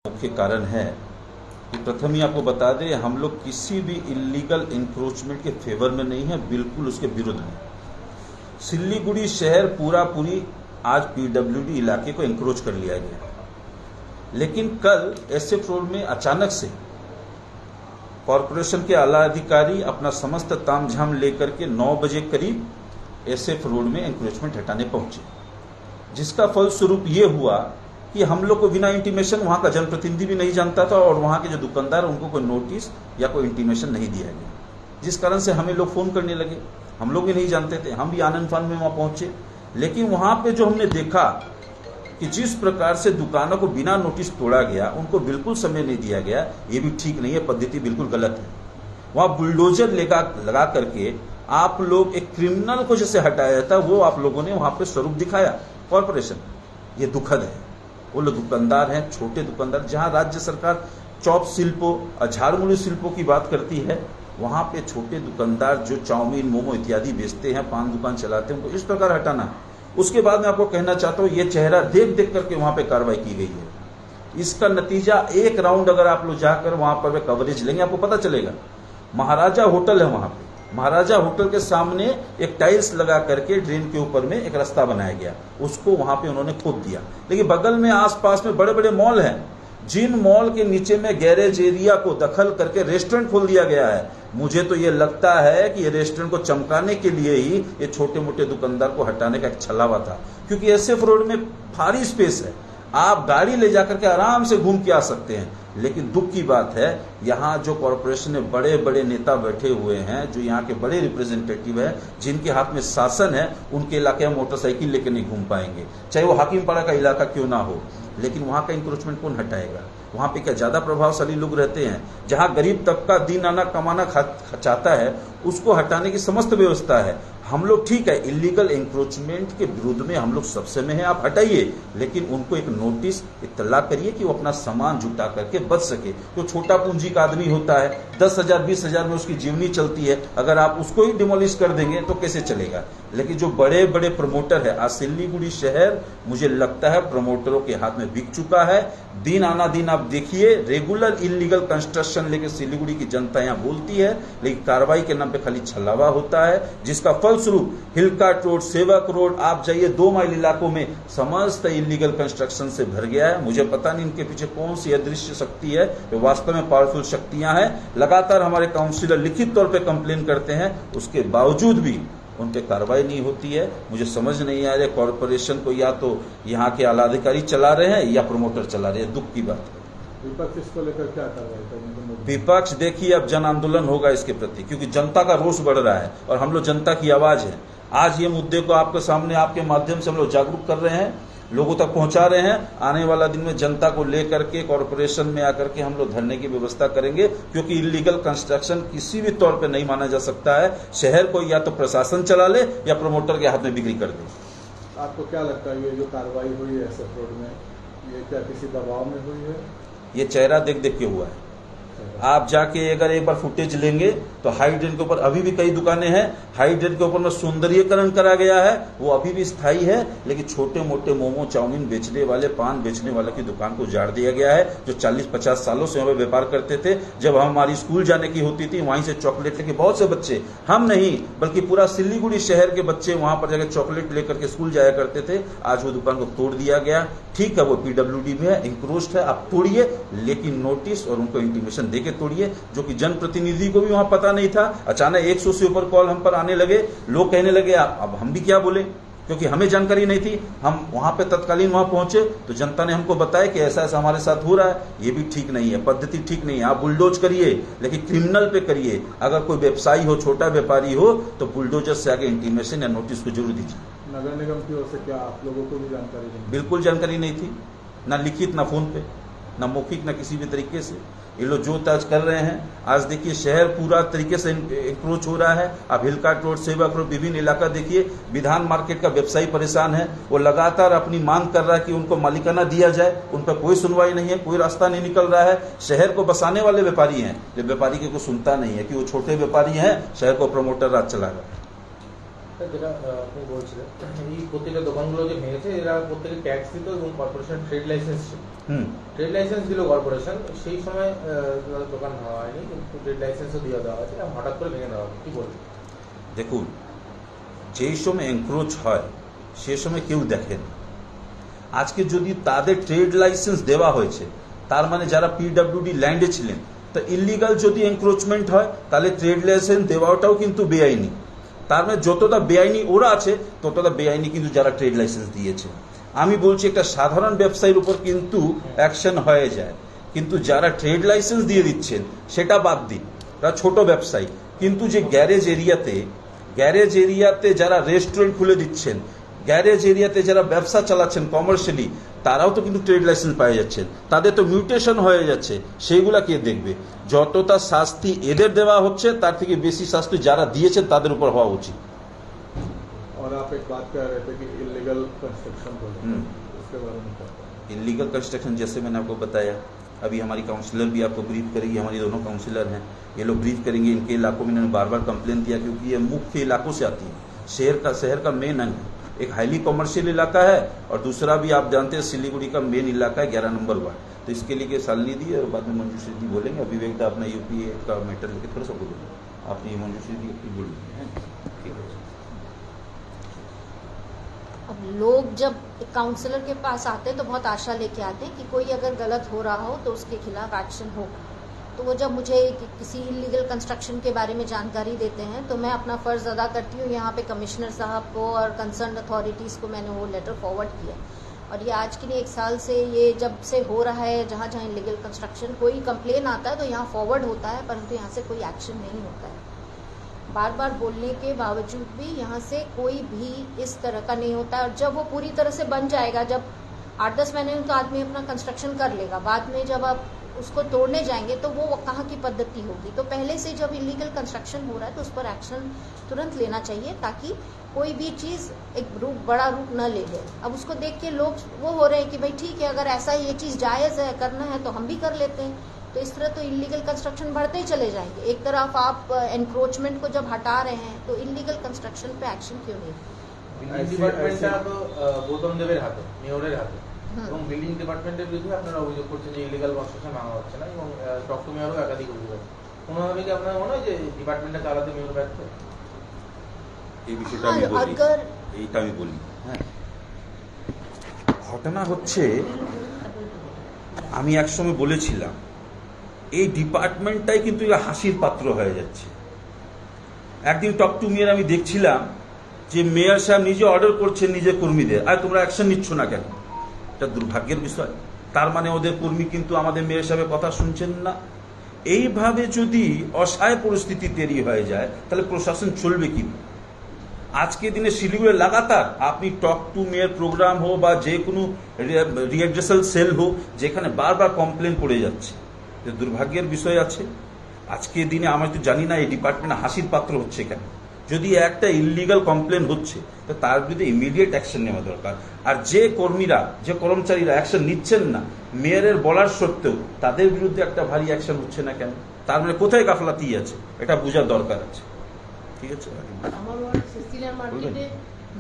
मुख्य कारण है कि प्रथम ही आपको बता दें, हम लोग किसी भी इलीगल इंक्रोचमेंट के फेवर में नहीं है, बिल्कुल उसके विरुद्ध में। सिल्लीगुड़ी शहर पूरी आज पीडब्ल्यूडी इलाके को इंक्रोच कर लिया गया, लेकिन कल एसएफ रोड में अचानक से कॉरपोरेशन के आला अधिकारी अपना समस्त तामझाम लेकर के 9 बजे करीब एसएफ रोड में इंक्रोचमेंट हटाने पहुंचे, जिसका फलस्वरूप ये हुआ कि हम लोग को बिना इंटीमेशन, वहां का जनप्रतिनिधि भी नहीं जानता था और वहां के जो दुकानदार उनको कोई नोटिस या कोई इंटीमेशन नहीं दिया गया, जिस कारण से हमें लोग फोन करने लगे। हम लोग भी नहीं जानते थे, हम भी आनंद फान में वहां पहुंचे, लेकिन वहां पे जो हमने देखा कि जिस प्रकार से दुकानों को बिना नोटिस तोड़ा गया, उनको समय नहीं दिया गया, ये भी ठीक नहीं है, पद्धति बिल्कुल गलत है। वहां बुलडोजर लगा करके आप लोग एक क्रिमिनल को जैसे हटाया जाता, वो आप लोगों ने वहां पे स्वरूप दिखाया कॉरपोरेशन। ये दुखद है। वो लोग दुकानदार हैं, छोटे दुकानदार, जहां राज्य सरकार चौप शिल्पों और झाड़मुड़ी शिल्पों की बात करती है, वहां पे छोटे दुकानदार जो चाउमीन, मोमो इत्यादि बेचते हैं, पान दुकान चलाते हैं, उनको इस प्रकार हटाना है। उसके बाद मैं आपको कहना चाहता हूं, ये चेहरा देख देख करके वहां पे कार्रवाई की गई है। इसका नतीजा एक राउंड अगर आप लोग जाकर वहां पर कवरेज लेंगे, आपको पता चलेगा। महाराजा होटल है वहां पे, महाराजा होटल के सामने एक टाइल्स लगा करके ड्रेन के ऊपर में एक रास्ता बनाया गया, उसको वहां पे उन्होंने खोद दिया। लेकिन बगल में आसपास में बड़े बड़े मॉल हैं, जिन मॉल के नीचे में गैरेज एरिया को दखल करके रेस्टोरेंट खोल दिया गया है। मुझे तो ये लगता है कि ये रेस्टोरेंट को चमकाने के लिए ही ये छोटे मोटे दुकानदार को हटाने का एक छलावा था, क्योंकि एसएफ रोड में भारी स्पेस है, आप गाड़ी ले जाकर के आराम से घूम के आ सकते हैं। लेकिन दुख की बात है, यहाँ जो कॉरपोरेशन में बड़े बड़े नेता बैठे हुए हैं, जो यहाँ के बड़े रिप्रेजेंटेटिव हैं, जिनके हाथ में शासन है, उनके इलाके में मोटरसाइकिल लेकर नहीं घूम पाएंगे, चाहे वो हाकिमपाड़ा का इलाका क्यों ना हो। लेकिन वहां का इंक्रोचमेंट कौन हटाएगा? वहां पे क्या ज्यादा प्रभावशाली लोग रहते हैं? जहां गरीब तबका दिन आना कमाना चाहता है, उसको हटाने की समस्त व्यवस्था है। हम लोग ठीक है, इलीगल इंक्रोचमेंट के विरुद्ध में हम लोग सबसे में है, आप हटाइए, लेकिन उनको एक नोटिस इत्तला करिए कि वो अपना सामान जुटा करके बच सके। जो छोटा पूंजी का आदमी होता है, 10,000 20,000 में उसकी जीवनी चलती है, अगर आप उसको ही डिमोलिश कर देंगे तो कैसे चलेगा? लेकिन जो बड़े बड़े प्रमोटर है, आज सिल्लीगुड़ी शहर मुझे लगता है प्रमोटरों के हाथ में बिक चुका है। दिन आना दिन आप देखिए, रेगुलर इलीगल कंस्ट्रक्शन लेके सिल्लीगुड़ी की जनता यहाँ बोलती है, लेकिन कार्रवाई के नाम पे खाली छलावा होता है, जिसका फलस्वरूप हिलकाट रोड, सेवक रोड, आप जाइए 2 माइल इलाकों में समस्त इलीगल कंस्ट्रक्शन से भर गया है। मुझे पता नहीं इनके पीछे कौन सी अदृश्य शक्ति है, जो वास्तव में पावरफुल शक्तियां हैं। लगातार हमारे काउंसिलर लिखित तौर पर कंप्लेन करते हैं, उसके बावजूद भी उन पे कार्रवाई नहीं होती है। मुझे समझ नहीं आ रहा, कॉरपोरेशन को या तो यहाँ के आला अधिकारी चला रहे हैं या प्रमोटर चला रहे हैं। दुख की बात है। विपक्ष इसको लेकर क्या कार्रवाई करेंगे? विपक्ष देखिए, अब जन आंदोलन होगा इसके प्रति, क्योंकि जनता का रोष बढ़ रहा है और हम लोग जनता की आवाज है। आज ये मुद्दे को आपके सामने, आपके माध्यम से हम लोग जागरूक कर रहे हैं, लोगों तक पहुंचा रहे हैं। आने वाला दिन में जनता को लेकर के कॉरपोरेशन में आकर के हम लोग धरने की व्यवस्था करेंगे, क्योंकि इलीगल कंस्ट्रक्शन किसी भी तौर पे नहीं माना जा सकता है। शहर को या तो प्रशासन चला ले या प्रमोटर के हाथ में बिक्री कर दे। आपको क्या लगता है, ये जो कार्रवाई हुई है एसएफ रोड में, ये क्या किसी दबाव में हुई है? ये चेहरा देख देख के हुआ है। आप जाके अगर एक बार फुटेज लेंगे तो हाई ड्रेन के ऊपर अभी भी कई दुकानें हैं, हाई ड्रेन के ऊपर में सौंदर्यीकरण करा गया है, वो अभी भी स्थायी है। लेकिन छोटे मोटे मोमो चाउमीन बेचने वाले, पान बेचने वाले की दुकान को उजाड़ दिया गया है, जो 40-50 सालों से वहां व्यापार करते थे। जब हमारी स्कूल जाने की होती थी, वहीं से चॉकलेट लेके बहुत से बच्चे, हम नहीं बल्कि पूरा सिल्लीगुड़ी शहर के बच्चे वहां पर जाकर चॉकलेट लेकर के स्कूल जाया करते थे। आज वो दुकान को तोड़ दिया गया। ठीक है, वो पीडब्ल्यूडी में है, इंक्रोच्ड है, आप तोड़िए, लेकिन नोटिस और उनको इंटीमेशन देके तोड़िए, जो कि जनप्रतिनिधि को भी वहां पता नहीं था। अचानक 100 से ऊपर कॉल हम पर आने लगे, लोग कहने लगे अब हम भी क्या बोले, क्योंकि हमें जानकारी नहीं थी। हम वहां पे तत्कालीन वहां पहुंचे तो जनता ने हमको बताया कि ऐसा ऐसा हमारे साथ हो रहा है। ये भी ठीक नहीं है, पद्धति ठीक नहीं है। आप बुलडोज करिए, लेकिन क्रिमिनल पे करिए। अगर कोई व्यवसायी हो, छोटा व्यापारी हो, तो बुलडोजर से आगे इंटीमेशन या नोटिस को जरूर दीजिए। नगर निगम की ओर से क्या आप लोगों को भी जानकारी दी? बिल्कुल जानकारी नहीं थी, ना लिखित, ना फोन पे, ना मौखिक, ना किसी भी तरीके से। ये लोग जो तज कर रहे हैं, आज देखिए शहर पूरा तरीके से इंक्रोच हो रहा है। आप हिलकाट रोड, सेवक रोड, विभिन्न इलाका देखिए। विधान मार्केट का व्यवसायी परेशान है, वो लगातार अपनी मांग कर रहा है कि उनको मालिकाना दिया जाए। उन पर कोई सुनवाई नहीं है, कोई रास्ता नहीं निकल रहा है। शहर को बसाने वाले व्यापारी हैं, जो व्यापारी के को सुनता नहीं है कि वो छोटे व्यापारी हैं, शहर को प्रमोटर राज चला रहा है। যেটা আপনি বলছিলেন, এই প্রত্যেকটা দোকানগুলো যে ভেঙেছে, এরা প্রত্যেকে ট্যাক্স দিত এবং কর্পোরেশন ট্রেড লাইসেন্স ছিল। ট্রেড লাইসেন্স দিল কর্পোরেশন, সেই সময় দোকান ভাঙা হয়নি, কিন্তু ট্রেড লাইসেন্সও দিয়ে দেওয়া আছে, হঠাৎ করে ভেঙে দেওয়া হবে, কি বলবেন? দেখুন, যেই সময় এনক্রোচ হয় সে সময় কেউ দেখেন। আজকে যদি তাদের ট্রেড লাইসেন্স দেওয়া হয়েছে, তার মানে যারা পিডব্লিউডি ল্যান্ডে ছিলেন, তো ইলিগাল যদি এনক্রোচমেন্ট হয় তাহলে ট্রেড লাইসেন্স দেওয়াটাও কিন্তু বেআইনি। তার মানে যতটা বেআইনি ওরা আছে ততটা বেআইনি কিন্তু যারা ট্রেড লাইসেন্স দিয়েছে। আমি বলছি একটা সাধারণ ব্যবসায়ীর উপর কিন্তু অ্যাকশন হয়ে যায়, কিন্তু যারা ট্রেড লাইসেন্স দিয়ে দিচ্ছেন সেটা বাদ দিন, তারা ছোট ব্যবসায়ী। কিন্তু যে গ্যারেজ এরিয়াতে যারা রেস্টুরেন্ট খুলে দিচ্ছেন, গ্যারেজ এরিয়াতে যারা ব্যবসা চালাচ্ছেন কমার্শিয়ালি, তারাও তো কিন্তু ট্রেড লাইসেন্স পেয়ে যাচ্ছেন, তাদের তো মিউটেশন হয়ে যাচ্ছে, সেইগুলা কে দেখবে? যতটা শাস্তি এদের দেওয়া হচ্ছে তার থেকে বেশি শাস্তি যারা দিয়েছেন তাদের উপর হওয়া উচিত। और आप एक बात कह रहे थे कि इलीगल कंस्ट्रक्शन बोले, उसके बारे में क्या? इलीगल कंस्ट्रक्शन जैसे मैंने आपको बताया, अभी हमारी काउंसलर भी आपको ब्रीफ करेगी, हमारी दोनों काउंसलर हैं, ये लोग ब्रीफ करेंगे। इनके इलाकों में इन्होंने बार बार कंप्लेन दिया क्योंकि ये मुख्य इलाकों से आती है, शहर का मेन अंग है। एक हाईली कमर्शियल इलाका है और दूसरा भी आप जानते हैं सिलीगुड़ी का मेन इलाका है 11 नंबर वार्ड। तो इसके लिए शालिनी दी और बाद में मंजू श्री दी बोलेंगे। विवेक दा अपना यूपी का मैटर लेके थोड़ा सा बोलेंगे, आपने ये मंजू श्री दी बोलेंगे। ठीक है। अब लोग जब काउंसलर के पास आते हैं तो बहुत आशा लेके आते हैं कि कोई अगर गलत हो रहा हो तो उसके खिलाफ एक्शन होगा। तो वो जब मुझे किसी इलीगल कंस्ट्रक्शन के बारे में जानकारी देते हैं तो मैं अपना फ़र्ज़ अदा करती हूँ। यहाँ पे कमिश्नर साहब को और कंसर्न अथॉरिटीज़ को मैंने वो लेटर फॉरवर्ड किया, और ये आज के लिए 1 साल से ये जब से हो रहा है, जहाँ जहाँ इलीगल कंस्ट्रक्शन कोई कंप्लेन आता है तो यहाँ फॉरवर्ड होता है, परंतु यहाँ से कोई एक्शन नहीं होता है। बार बार बोलने के बावजूद भी यहाँ से कोई भी इस तरह का नहीं होता है। और जब वो पूरी तरह से बन जाएगा, जब 8-10 महीने में तो आदमी अपना कंस्ट्रक्शन कर लेगा, बाद में जब आप उसको तोड़ने जाएंगे तो वो कहाँ की पद्धति होगी? तो पहले से जब इलीगल कंस्ट्रक्शन हो रहा है तो उस पर एक्शन तुरंत लेना चाहिए, ताकि कोई भी चीज़ एक बड़ा रूप न ले ले। अब उसको देख के लोग वो हो रहे हैं कि भाई ठीक है, अगर ऐसा ये चीज़ जायज़ है, करना है तो हम भी कर लेते हैं। तो इस तरह तो इलीगल कंस्ट्रक्शन बढ़ते ही चले जाएंगे। एक तरफ आप एनक्रोचमेंट को जब हटा रहे हैं तो इलीगल कंस्ट्रक्शन पे एक्शन क्यों नहीं? বিল্ডিং ডিপার্টমেন্টটা তো গৌতম দেবের হাতে, মেয়রের হাতে, এবং বিল্ডিং ডিপার্টমেন্টের বিরুদ্ধে আপনারা অভিযোগ করছেন যে ইলিগাল কনস্ট্রাকশন ভাঙা হচ্ছে না, এবং ডক্টর মেয়রও একাধিক অভিযোগ। কোনোভাবে কি আপনার মনে হয় যে ডিপার্টমেন্টটা চালাতে মেয়র ব্যর্থ? এই বিষয়টা আমি বলি। হ্যাঁ, ঘটনা হচ্ছে, আমি একসময় বলেছিলাম এই ডিপার্টমেন্টটাই কিন্তু হাসির পাত্র হয়ে যাচ্ছে। একদিন টক টু মেয়র আমি দেখছিলাম যে মেয়র সাহেব নিজে অর্ডার করছেন নিজের কর্মীদের, আর তোমরা অ্যাকশন নিচ্ছ না কেন? এটা দুর্ভাগ্যের বিষয়। তার মানে ওদের কর্মী কিন্তু আমাদের মেয়র সাহেবের কথা শুনছেন না। এইভাবে যদি অসহায় পরিস্থিতি তৈরি হয়ে যায় তাহলে প্রশাসন চলবে কি? আজকে দিনে শিলিগুড়ি লাগাতার আপনি টক টু মেয়র প্রোগ্রাম হোক বা যে কোনো রিএড্রেসাল সেল হোক, যেখানে বারবার কমপ্লেন পড়ে যাচ্ছে, দুর্ভাগ্যের বিষয় আছে। আজকে দিনে আমরা তো জানি না এই ডিপার্টমেন্ট হাসির পাত্র হচ্ছে কেন। যদি একটা ইলিগাল কমপ্লেন হচ্ছে তো তার বিরুদ্ধে ইমিডিয়েট অ্যাকশন নেওয়া দরকার। আর যে কর্মীরা, যে কর্মচারীরা অ্যাকশন নিচ্ছেন না মেয়রের বলার সত্ত্বেও, তাদের বিরুদ্ধে একটা ভারী অ্যাকশন হচ্ছে না কেন? তার মানে কোথায় গাফলাতি আছে এটা বোঝার দরকার আছে। ঠিক আছে। আমার সিসিলিয়ান মার্কেটে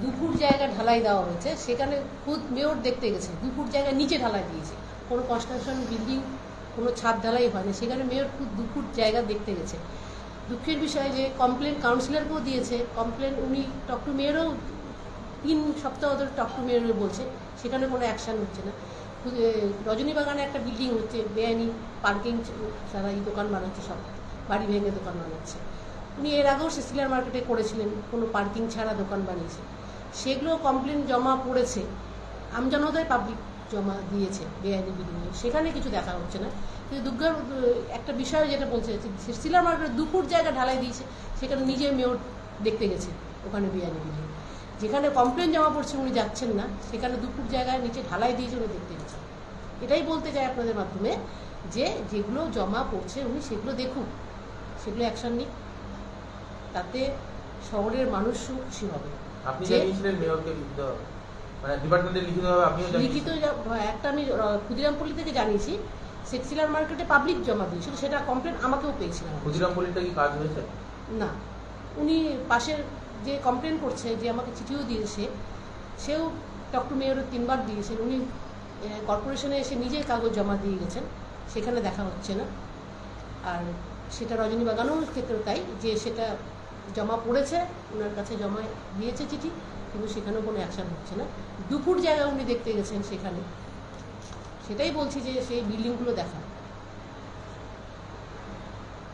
2 ফুট জায়গা ঢালাই দেওয়া হয়েছে, সেখানে খুদ মেয়র দেখতে গেছে। 2 ফুট জায়গা নিচে ঢালাই দিয়েছে, কোনো কনস্ট্রাকশন বিল্ডিং কোনো ছাদ ঢালাই হয়নি, সেখানে মেয়র খুব 2 ফুট জায়গা দেখতে গেছে। দুঃখের বিষয় যে কমপ্লেন কাউন্সিলরকেও দিয়েছে, কমপ্লেন উনি টক টু মেয়রও 3 সপ্তাহ ধরে টক টু মেয়র বলছে, সেখানে কোনো অ্যাকশান হচ্ছে না। রজনীবাগানে একটা বিল্ডিং হচ্ছে, বেআইনি পার্কিং ছাড়া এই দোকান বানাচ্ছে, সব বাড়ি ভেঙে দোকান বানাচ্ছে। উনি এর আগেও সিসিলিয়ান মার্কেটে করেছিলেন, কোনো পার্কিং ছাড়া দোকান বানিয়েছে, সেগুলো কমপ্লেন জমা পড়েছে, আমজনতায় পাবলিক জমা দিয়েছে বেআইনি বিল্ডিংয়ে, সেখানে কিছু দেখা হচ্ছে না। কিন্তু দুর্গার একটা বিষয় যেটা বলছে, সিসিলিয়ান মার্কেটে 2 ফুট জায়গা ঢালাই দিয়েছে, সেখানে নিজে মেয়র দেখতে গেছে ওখানে বেআইনি বিল্ডিং। যেখানে কমপ্লেন জমা পড়ছে উনি যাচ্ছেন না, সেখানে 2 ফুট জায়গায় নিচে ঢালাই দিয়েছে উনি দেখতে গেছেন। এটাই বলতে চাই আপনাদের মাধ্যমে যে যেগুলো জমা পড়ছে উনি সেগুলো দেখুন, সেগুলো অ্যাকশন নিক, তাতে শহরের মানুষও খুশি হবে। আপনি জানিয়েছিলেন মেয়রকে মানে ডিপার্টমেন্টে লিখিতভাবে আপনিও লিখিত একটা আমি ক্ষুদিরামপল্লী থেকে জানিয়েছি, সিসিলিয়ান মার্কেটে পাবলিক জমা দিয়েছিল, সেটা কমপ্লেন আমাকেও পেয়েছিলাম। ক্ষুদিরামপল্লীটা কি কাজ হয়েছে? না, উনি পাশের যে কমপ্লেন করছে, যে আমাকে চিঠিও দিয়েছে, সেও টক টু মেয়রের 3 বার দিয়েছেন, উনি কর্পোরেশনে এসে নিজেই কাগজ জমা দিয়ে গেছেন, সেখানে দেখা হচ্ছে না। আর সেটা রজনী বাগানোর ক্ষেত্রেও তাই, যে সেটা জমা পড়েছে, ওনার কাছে জমা দিয়েছে চিঠি, কিন্তু সেখানেও কোনো অ্যাকশন হচ্ছে না। 2 ফুট জায়গা উনি দেখতে গেছেন সেখানে, সেটাই বলছি যে সেই বিল্ডিংগুলো দেখা।